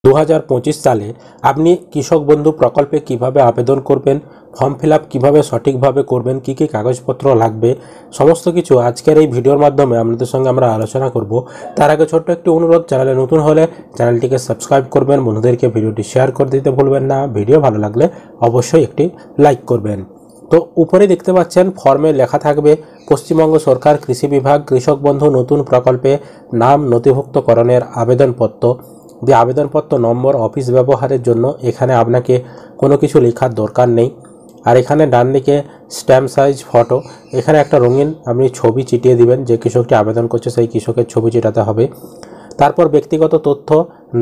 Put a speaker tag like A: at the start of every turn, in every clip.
A: 2025 সালে আপনি কৃষক বন্ধু প্রকল্পে কিভাবে আবেদন করবেন, ফর্ম ফিল আপ কীভাবে সঠিকভাবে করবেন, কী কী কাগজপত্র লাগবে, সমস্ত কিছু আজকের এই ভিডিওর মাধ্যমে আপনাদের সঙ্গে আমরা আলোচনা করব। তার আগে ছোট্ট একটি অনুরোধ, চ্যানেলে নতুন হলে চ্যানেলটিকে সাবস্ক্রাইব করবেন, বন্ধুদেরকে ভিডিওটি শেয়ার করে দিতে ভুলবেন না। ভিডিও ভালো লাগলে অবশ্যই একটি লাইক করবেন। তো উপরে দেখতে পাচ্ছেন ফর্মে লেখা থাকবে পশ্চিমবঙ্গ সরকার কৃষি বিভাগ কৃষক বন্ধু নতুন প্রকল্পে নাম নথিভুক্তকরণের আবেদনপত্র দিয়ে আবেদনপত্র নম্বর অফিস ব্যবহারের জন্য এখানে আপনাকে কোনো কিছু লেখার দরকার নেই। আর এখানে ডান দিকে স্ট্যাম্প সাইজ ফটো, এখানে একটা রঙিন আপনি ছবি চিটিয়ে দিবেন, যে কৃষকটি আবেদন করছে সেই কৃষকের ছবি চিটাতে হবে। তারপর ব্যক্তিগত তথ্য,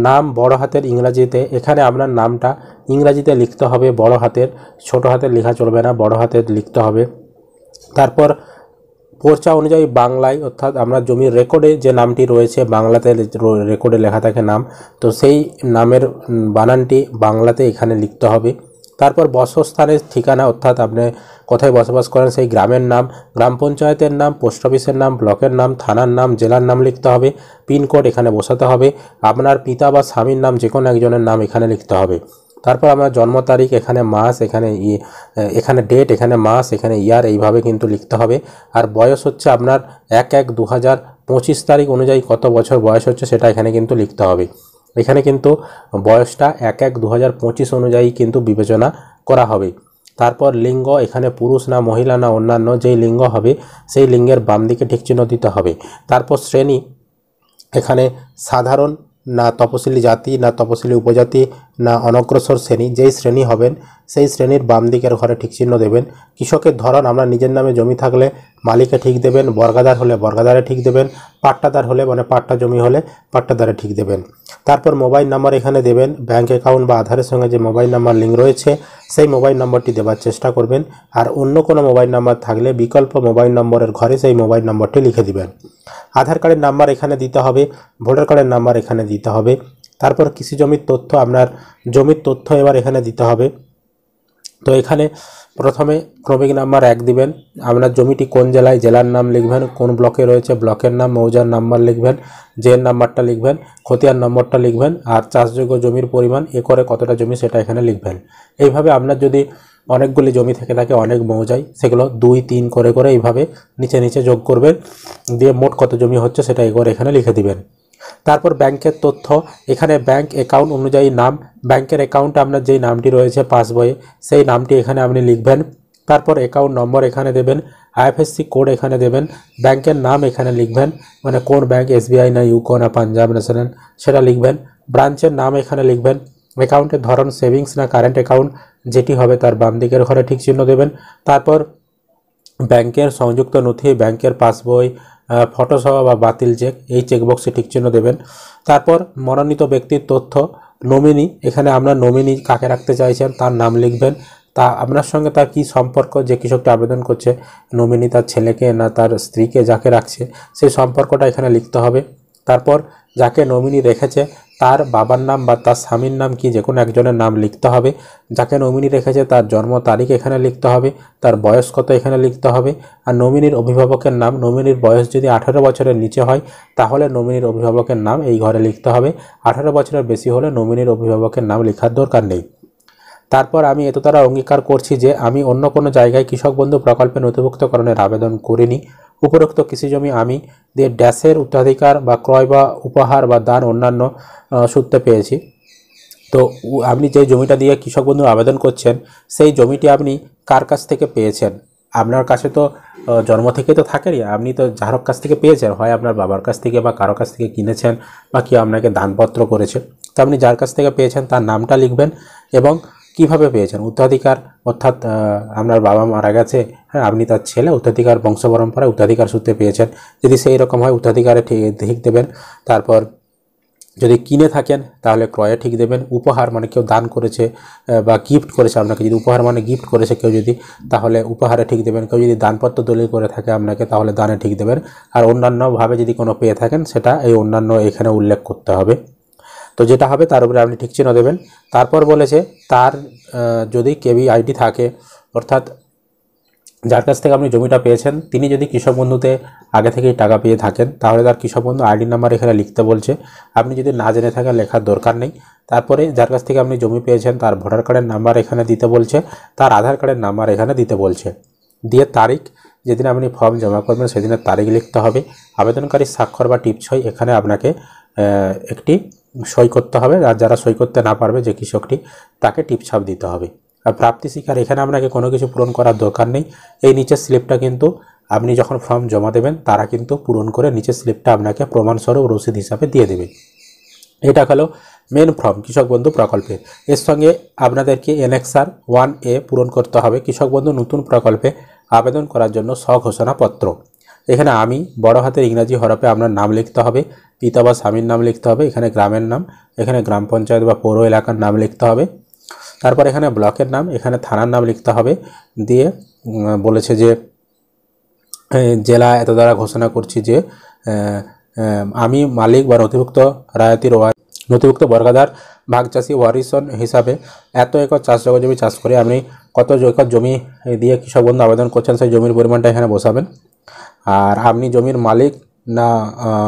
A: নাম বড় হাতের ইংরাজিতে, এখানে আপনার নামটা ইংরাজিতে লিখতে হবে বড় হাতের, ছোট হাতের লেখা চলবে না, বড় হাতের লিখতে হবে। তারপর পর্চা অনুযায়ী বাংলায়, অর্থাৎ আপনার জমির রেকর্ডে যে নামটি রয়েছে বাংলাতে রেকর্ডে লেখা থাকে নাম, তো সেই নামের বানানটি বাংলাতে এখানে লিখতে হবে। তারপর বাসস্থানের ঠিকানা, অর্থাৎ আপনি কোথায় বসবাস করেন সেই গ্রামের নাম, গ্রাম পঞ্চায়েতের নাম, পোস্ট অফিসের নাম, ব্লকের নাম, থানার নাম, জেলার নাম লিখতে হবে। পিনকোড এখানে বসাতে হবে। আপনার পিতা বা স্বামীর নাম যে কোনো একজনের নাম এখানে লিখতে হবে। তারপর আপনার জন্ম তারিখ, এখানে মাস, এখানে ডেট, এখানে মাস, এখানে ইয়ার, এইভাবে কিন্তু লিখতে হবে। আর বয়স হচ্ছে আপনার 1/1/2025 তারিখ অনুযায়ী কত বছর বয়স হচ্ছে সেটা এখানে কিন্তু লিখতে হবে। এখানে কিন্তু বয়সটা 1/1/2025 অনুযায়ী কিন্তু বিবেচনা করা হবে। তারপর লিঙ্গ, এখানে পুরুষ না মহিলা না অন্যান্য, যেই লিঙ্গ হবে সেই লিঙ্গের বাম দিকে ঠিক চিহ্ন দিতে হবে। তারপর শ্রেণী, এখানে সাধারণ না তপশিলি জাতি না তপশিলি উপজাতি না অনগ্রসর শ্রেণী, যেই শ্রেণী হবেন সেই শ্রেণীর বাম দিকের ঘরে ঠিক চিহ্ন দেবেন। কৃষকের ধরন, আমরা নিজের নামে জমি থাকলে মালিকে ঠিক দেবেন, বর্গাদার হলে বর্গাদারে ঠিক দেবেন, পাট্টাদার হলে মানে পাট্টা জমি হলে পাট্টাদারে ঠিক দেবেন। তারপর মোবাইল নাম্বার এখানে দেবেন, ব্যাঙ্ক অ্যাকাউন্ট বা আধারের সঙ্গে যে মোবাইল নাম্বার লিঙ্ক রয়েছে সেই মোবাইল নম্বরটি দেওয়ার চেষ্টা করবেন। আর অন্য কোনো মোবাইল নাম্বার থাকলে বিকল্প মোবাইল নম্বরের ঘরে সেই মোবাইল নম্বরটি লিখে দিবেন। আধার কার্ডের নাম্বার এখানে দিতে হবে, ভোটার কার্ডের নাম্বার এখানে দিতে হবে। তারপর কৃষি জমির তথ্য, আপনার জমির তথ্য এবার এখানে দিতে হবে। তো এখানে প্রথমে ক্রমিক নাম্বার 1 দিবেন, আপনার জমিটি কোন জেলায় জেলার নাম লিখবেন, কোন ব্লকে রয়েছে ব্লকের নাম, মৌজার নাম্বার লিখবেন, জের নাম্বারটা লিখবেন, খতিয়ান নম্বরটা লিখবেন, আর চাষযোগ্য জমির পরিমাণ একরে কতটা জমি সেটা এখানে লিখবেন। এইভাবে আপনার যদি অনেকগুলি জমি থেকে থাকে অনেক মৌজায়, সেগুলো 2, 3 করে করে এইভাবে নিচে নিচে যোগ করবেন, দিয়ে মোট কত জমি হচ্ছে সেটা একরে এখানে লিখে দিবেন। তারপর ব্যাংকের তথ্য, এখানে ব্যাংক অ্যাকাউন্ট অনুযায়ী নাম, ব্যাংকের অ্যাকাউন্টে আপনার যেই নামটি রয়েছে পাসবইয়ে সেই নামটি এখানে আপনি লিখবেন। তারপর অ্যাকাউন্ট নম্বর এখানে দেবেন, আইএফএসসি কোড এখানে দেবেন, ব্যাংকের নাম এখানে লিখবেন, মানে কোন ব্যাংক, এসবিআই না ইউকো না পাঞ্জাব ন্যাশনাল সেটা লিখবেন, ব্রাঞ্চের নাম এখানে লিখবেন, অ্যাকাউন্টের ধরন সেভিংস না কারেন্ট অ্যাকাউন্ট যেটি হবে তার বাম দিকের ঘরে ঠিক চিহ্ন দেবেন। তারপর ব্যাংকের সংযুক্ত নথি, ব্যাংকের পাসবই, ফটোসহ বা বাতিল চেক, এই চেকবক্সে ঠিক চিহ্ন দেবেন। তারপর মনোনীত ব্যক্তির তথ্য, নমিনি, এখানে আপনার নমিনি কাকে রাখতে চাইছেন তার নাম লিখবেন, তা আপনার সঙ্গে তার কি সম্পর্ক, যে কৃষকটি আবেদন করছে নমিনি তার ছেলেকে না তার স্ত্রীকে যাকে রাখছে সেই সম্পর্কটা এখানে লিখতে হবে। তারপর যাকে নমিনি রেখেছে তার বাবার নাম বা তার স্বামীর নাম কি যে কোনো একজনের নাম লিখতে হবে, যাকে নমিনি রেখেছে তার জন্ম তারিখ এখানে লিখতে হবে, তার বয়স কত এখানে লিখতে হবে। আর নমিনির অভিভাবকের নাম, নমিনির বয়স যদি 18 বছরের নিচে হয় তাহলে নমিনির অভিভাবকের নাম এই ঘরে লিখতে হবে, 18 বছরের বেশি হলে নমিনির অভিভাবকের নাম লেখার দরকার নেই। তারপর আমি এত দ্বারা অঙ্গীকার করছি যে আমি অন্য কোনো জায়গায় কৃষক বন্ধু প্রকল্পে নথিভুক্তকরণের আবেদন করিনি। উপরোক্ত কৃষি জমি আমি দিয়ে ড্যাশের উত্তরাধিকার বা ক্রয় বা উপহার বা দান অন্যান্য সূত্রে পেয়েছি। তো আপনি যে জমিটা দিয়ে কৃষক বন্ধু আবেদন করছেন সেই জমিটি আপনি কার কাছ থেকে পেয়েছেন, আপনার কাছে তো জন্ম থেকে তো থাকেনি, আপনি তো যার কাছ থেকে পেয়েছেন, হয় আপনার বাবার কাছ থেকে বা কারো কাছ থেকে কিনেছেন বা কেউ আপনাকে দানপত্র করেছে। তো আপনি যার কাছ থেকে পেয়েছেন তার নামটা লিখবেন এবং কিভাবে পেয়েছেন, উত্তরাধিকার, অর্থাৎ আপনার বাবা মারা গেছে, হ্যাঁ আপনি তার ছেলে, উত্তরাধিকার বংশ পরম্পরায় উত্তরাধিকার সূত্রে পেয়েছেন, যদি সেই রকম হয় উত্তরাধিকারে ঠিক দেবেন। তারপর যদি কিনে থাকেন তাহলে ক্রয়ে ঠিক দেবেন, উপহার মানে কেউ দান করেছে বা গিফট করেছে আপনাকে, যদি উপহার মানে গিফট করেছে কেউ যদি তাহলে উপহারে ঠিক দেবেন, কেউ যদি দানপত্র দলিল করে থাকে আপনাকে তাহলে দানে ঠিক দেবেন। আর অন্যান্যভাবে যদি কোনো পেয়ে থাকেন সেটা এই অন্যান্য এখানে উল্লেখ করতে হবে। তো যেটা হবে তার উপরে আপনি ঠিক চিহ্ন দেবেন। তারপর বলেছে তার যদি কেবি আইডি থাকে, অর্থাৎ যার কাছ থেকে আপনি জমিটা পেয়েছেন তিনি যদি কৃষক বন্ধুতে আগে থেকেই টাকা পেয়ে থাকেন তাহলে তার কৃষক বন্ধু আইডি নাম্বার এখানে লিখতে বলছে। আপনি যদি না জেনে থাকেন লেখার দরকার নেই। তারপরে যার কাছ থেকে আপনি জমি পেয়েছেন তার ভোটার কার্ডের নাম্বার এখানে দিতে বলছে, তার আধার কার্ডের নাম্বার এখানে দিতে বলছে। দিয়ে তারিখ, যেদিন আপনি ফর্ম জমা করবেন সেদিনের তারিখ লিখতে হবে। আবেদনকারীর স্বাক্ষর বা টিপসই এখানে আপনাকে একটি সই করতে হবে, আর যারা সই করতে না পারবে যে কৃষকটি তাকে টিপছাপ দিতে হবে। আর প্রাপ্তি স্বীকার, এখানে আপনাকে কোনো কিছু পূরণ করার দরকার নেই। এই নিচের স্লিপটা কিন্তু আপনি যখন ফর্ম জমা দেবেন তারা কিন্তু পূরণ করে নিচের স্লিপটা আপনাকে প্রমাণস্বরূপ রসিদ হিসাবে দিয়ে দেবে। এটা হলো মেন ফর্ম কৃষক বন্ধু প্রকল্পে। এর সঙ্গে আপনাদেরকে এনেক্সার 1A পূরণ করতে হবে কৃষক বন্ধু নতুন প্রকল্পে আবেদন করার জন্য স্বঘোষণাপত্র। এখানে আমি বড় হাতের ইংরাজি হরফে আপনার নাম লিখতে হবে, পিতা বা স্বামীর নাম লিখতে হবে, এখানে গ্রামের নাম, এখানে গ্রাম পঞ্চায়েত বা পৌর এলাকার নাম লিখতে হবে, তারপর এখানে ব্লকের নাম, এখানে থানার নাম লিখতে হবে। দিয়ে বলেছে যে জেলা এত দ্বারা ঘোষণা করছি যে আমি মালিক বা নথিভুক্ত বর্গাদার ভাগ চাষি ওয়ারিশন হিসাবে এত একর চাষযোগ্য জমি চাষ করে আপনি কত একর জমি দিয়ে কৃষক বন্ধু আবেদন করছেন সেই জমির পরিমাণটা এখানে বসাবেন। আর আপনি জমির মালিক না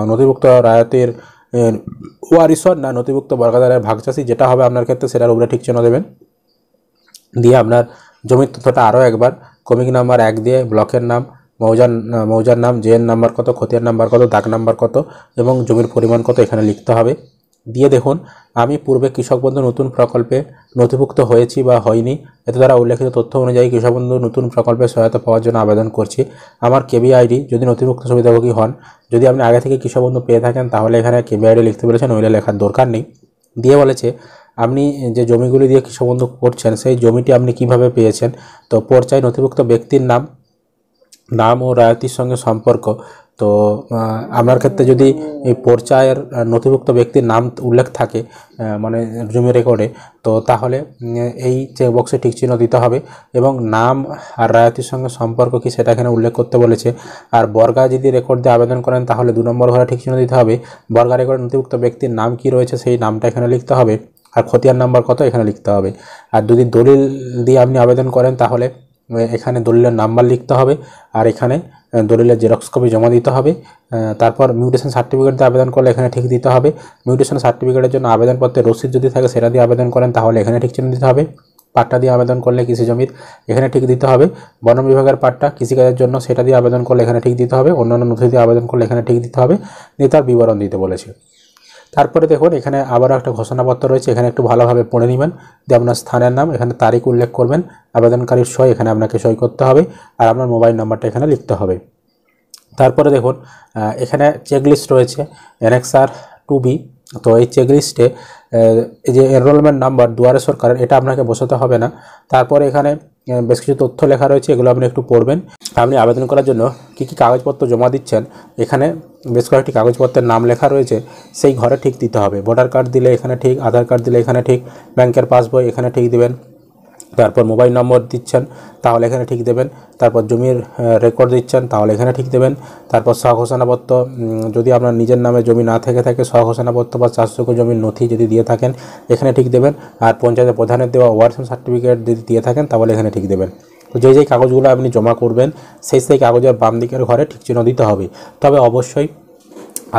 A: নথিভুক্ত রায়তের ওয়ারিশন না নথিভুক্ত বর্গাদারের ভাগ চাষি, যেটা হবে আপনার ক্ষেত্রে সেটার উপরে ঠিক চিহ্ন দেবেন। দিয়ে আপনার জমির তথ্যটা আরও একবার ক্রমিক নাম্বার 1 দিয়ে ব্লকের নাম, মৌজার নাম, জেএন নাম্বার কত, খতিয়ান নাম্বার কত, দাগ নাম্বার কত এবং জমির পরিমাণ কত এখানে লিখতে হবে। দিয়ে দেখুন আমি পূর্বে কৃষক বন্ধু নতুন প্রকল্পে নথিভুক্ত হয়েছি বা হয়নি, এতে দ্বারা উল্লেখিত তথ্য অনুযায়ী কৃষক বন্ধু নতুন প্রকল্পে সহায়তা পাওয়ার জন্য আবেদন করছি। আমার কেবি আইডি যদি নথিভুক্ত সুবিধাভোগী হন, যদি আপনি আগে থেকে কৃষক বন্ধু পেয়ে থাকেন তাহলে এখানে কেবি আইডি লিখতে বলেছেন, ওইটা লেখার দরকার নেই। দিয়ে বলেছে আপনি যে জমিগুলি দিয়ে কৃষক বন্ধু করছেন সেই জমিটি আপনি কিভাবে পেয়েছেন। তো পর্যায় নথিভুক্ত ব্যক্তির নাম ও রায়তির সঙ্গে সম্পর্ক। তো আপনার ক্ষেত্রে যদি এই পর্যায়ের নথিভুক্ত ব্যক্তির নাম উল্লেখ থাকে মানে জমি রেকর্ডে, তো তাহলে এই চেকবক্সে টিক চিহ্ন দিতে হবে এবং নাম আর রায়তির সঙ্গে সম্পর্ক কি সেটা এখানে উল্লেখ করতে বলেছে। আর বর্গা যদি রেকর্ড দিয়ে আবেদন করেন তাহলে 2 নম্বর ঘরে ঠিক চিহ্ন দিতে হবে। বর্গা রেকর্ড নথিভুক্ত ব্যক্তির নাম কি রয়েছে সেই নামটা এখানে লিখতে হবে, আর খতিয়ান নাম্বার কত এখানে লিখতে হবে। আর যদি দলিল দিয়ে আপনি আবেদন করেন তাহলে এখানে দলিলের নাম্বার লিখতে হবে, আর এখানে দলিলের জেরক্স কপি জমা দিতে হবে। তারপর মিউটেশন সার্টিফিকেট দিয়ে আবেদন করলে এখানে ঠিক দিতে হবে। মিউটেশন সার্টিফিকেটের জন্য আবেদনপত্রের রসিদ যদি থাকে সেটা দিয়ে আবেদন করেন তাহলে এখানে ঠিক চিহ্ন দিতে হবে। পাট্টা দিয়ে আবেদন করলে কৃষি জমির এখানে ঠিক দিতে হবে। বন বিভাগের পাট্টা কৃষিকাজের জন্য সেটা দিয়ে আবেদন করলে এখানে ঠিক দিতে হবে। অন্যান্য নথি দিয়ে আবেদন করলে এখানে ঠিক দিতে হবে। দিয়ে তার বিবরণ দিতে বলেছে। তারপরে দেখুন এখানে আবারও একটা ঘোষণাপত্র রয়েছে, এখানে একটু ভালোভাবে পড়ে নেবেন। দিয়ে আপনার স্থানের নাম, এখানে তারিখ উল্লেখ করবেন, আবেদনকারীর সই এখানে আপনাকে সই করতে হবে, আর আপনার মোবাইল নাম্বারটা এখানে লিখতে হবে। তারপরে দেখুন এখানে চেকলিস্ট রয়েছে এনএক্সআর 2B। তো এই চেকলিস্টে এই যে এনরোলমেন্ট নাম্বার দুয়ারে সরকারের এটা আপনাকে বসাতে হবে না। তারপরে এখানে বেশ কিছু তথ্য লেখা রয়েছে, এগুলো আপনি একটু পড়বেন। আপনি আবেদন করার জন্য কী কী কাগজপত্র জমা দিচ্ছেন এখানে বেশ কয়েকটি কাগজপত্রের নাম লেখা রয়েছে, সেই ঘরে ঠিক দিতে হবে। ভোটার কার্ড দিলে এখানে ঠিক, আধার কার্ড দিলে এখানে ঠিক, ব্যাংকের পাসবই এখানে ঠিক দিবেন। তারপর মোবাইল নম্বর দিচ্ছেন তাহলে এখানে ঠিক দেবেন। তারপর জমির রেকর্ড দিচ্ছেন তাহলে এখানে ঠিক দেবেন। তারপর স্বঘোষণাপত্র, যদি আপনার নিজের নামে জমি না থেকে থাকে স্বঘোষণাপত্র বা চাষযোগ্য জমির নথি যদি দিয়ে থাকেন এখানে ঠিক দেবেন। আর পঞ্চায়েতের প্রধানের দেওয়া ওয়ারিশন সার্টিফিকেট যদি দিয়ে থাকেন তাহলে এখানে ঠিক দেবেন। তো যেই কাগজগুলো আপনি জমা করবেন সেই কাগজের বাম দিকের ঘরে ঠিক চিহ্ন দিতে হবে। তবে অবশ্যই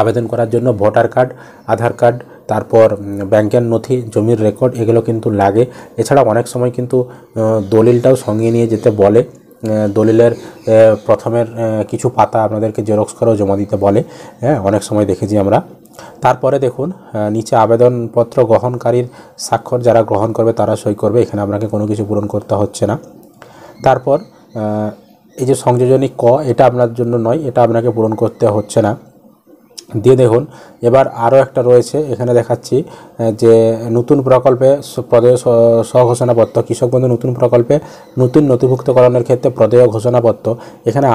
A: আবেদন করার জন্য ভোটার কার্ড, আধার কার্ড, তারপর ব্যাংকের নথি, জমির রেকর্ড এগুলো কিন্তু লাগে। এছাড়া অনেক সময় কিন্তু দলিলটাও সঙ্গে নিয়ে যেতে বলে। দলিলের প্রথমের কিছু পাতা আপনাদেরকে জেরক্স করেও জমা দিতে বলে, হ্যাঁ অনেক সময় দেখেছি আমরা। তারপরে দেখুন নিচে আবেদনপত্র গ্রহণকারীর স্বাক্ষর, যারা গ্রহণ করবে তারা সই করবে, এখানে আপনাকে কোনো কিছু পূরণ করতে হচ্ছে না। তারপর এই যে সংযোজনী ক, এটা আপনার জন্য নয়, এটা আপনাকে পূরণ করতে হচ্ছে না। দিয়ে দেখুন এবার আরও একটা রয়েছে, এখানে দেখাচ্ছি যে নতুন প্রকল্পে প্রদেয় স্বঘোষণাপত্র, কৃষক বন্ধু নতুন প্রকল্পে নতুন নথিভুক্তকরণের ক্ষেত্রে প্রদেয় ঘোষণাপত্র। এখানে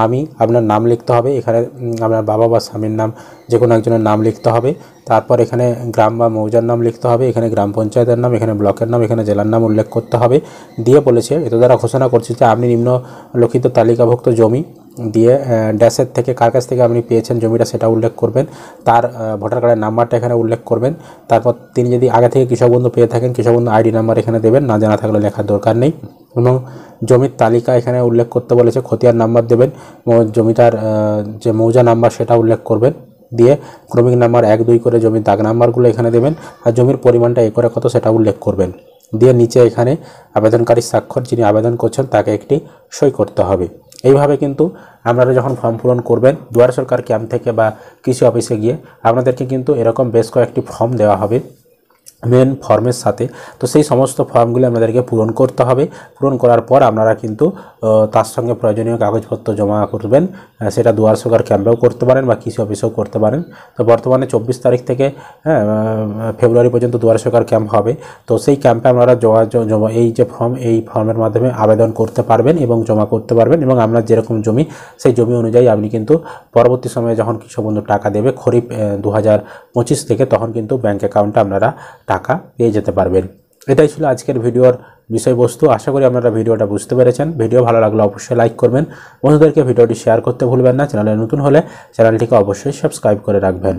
A: আপনার নাম লিখতে হবে, এখানে আপনার বাবা বা স্বামীর নাম যে কোনো একজনের নাম লিখতে হবে। তারপর এখানে গ্রাম বা মৌজার নাম লিখতে হবে, এখানে গ্রাম পঞ্চায়েতের নাম, এখানে ব্লকের নাম, এখানে জেলার নাম উল্লেখ করতে হবে। দিয়ে বলেছে এত দ্বারা ঘোষণা করছি যে আপনি নিম্নলিখিত তালিকাভুক্ত জমি দিয়ে ড্যাশের থেকে কার কাছ থেকে আপনি পেয়েছেন জমিটা সেটা উল্লেখ করবেন। তার ভোটার কার্ডের নাম্বারটা এখানে উল্লেখ করবেন। তারপর তিনি যদি আগে থেকে কৃষক বন্ধু পেয়ে থাকেন কৃষক বন্ধু আইডি নাম্বার এখানে দেবেন, না জানা থাকলে লেখার দরকার নেই। এবং জমির তালিকা এখানে উল্লেখ করতে বলেছে, খতিয়ান নাম্বার দেবেন, জমিটার যে মৌজা নাম্বার সেটা উল্লেখ করবেন। দিয়ে ক্রমিক নাম্বার 1 2 করে জমির দাগ নাম্বারগুলো এখানে দেবেন আর জমির পরিমাণটা একরে কত সেটা উল্লেখ করবেন। দিয়ে নিচে এখানে আবেদনকারী স্বাক্ষর, যিনি আবেদন করছেন তাকে একটি সই করতে হবে। এইভাবে কিন্তু আপনারা যখন ফর্ম পূরণ করবেন দুয়ারে সরকার ক্যাম্প থেকে বা কৃষি অফিসে গিয়ে আপনাদেরকে কিন্তু এরকম বেশ কয়েকটি ফর্ম দেওয়া হবে মেন ফর্মের সাথে। তো সেই সমস্ত ফর্মগুলি আপনাদেরকে পূরণ করতে হবে। পূরণ করার পর আপনারা কিন্তু তার সঙ্গে প্রয়োজনীয় কাগজপত্র জমা করবেন। সেটা দুয়ারে সরকার ক্যাম্পেও করতে পারেন বা কৃষি অফিসেও করতে পারেন। তো বর্তমানে 24 তারিখ থেকে ফেব্রুয়ারি পর্যন্ত দুয়ারে সরকার ক্যাম্প হবে। তো সেই ক্যাম্পে আপনারা জমা এই যে ফর্ম, এই ফর্মের মাধ্যমে আবেদন করতে পারবেন এবং জমা করতে পারবেন এবং আপনার যেরকম জমি সেই জমি অনুযায়ী আপনি কিন্তু পরবর্তী সময়ে যখন কৃষক বন্ধু টাকা দেবে খরিফ 2025 থেকে, তখন কিন্তু ব্যাঙ্ক অ্যাকাউন্টে আপনারা টাকা পেয়ে যেতে পারবেন। এটাই ছিল আজকের ভিডিওর বিষয়বস্তু। আশা করি আপনারা ভিডিওটা বুঝতে পেরেছেন। ভিডিও ভালো লাগলে অবশ্যই লাইক করবেন, বন্ধুদেরকে ভিডিওটি শেয়ার করতে ভুলবেন না। চ্যানেলে নতুন হলে চ্যানেলটিকে অবশ্যই সাবস্ক্রাইব করে রাখবেন।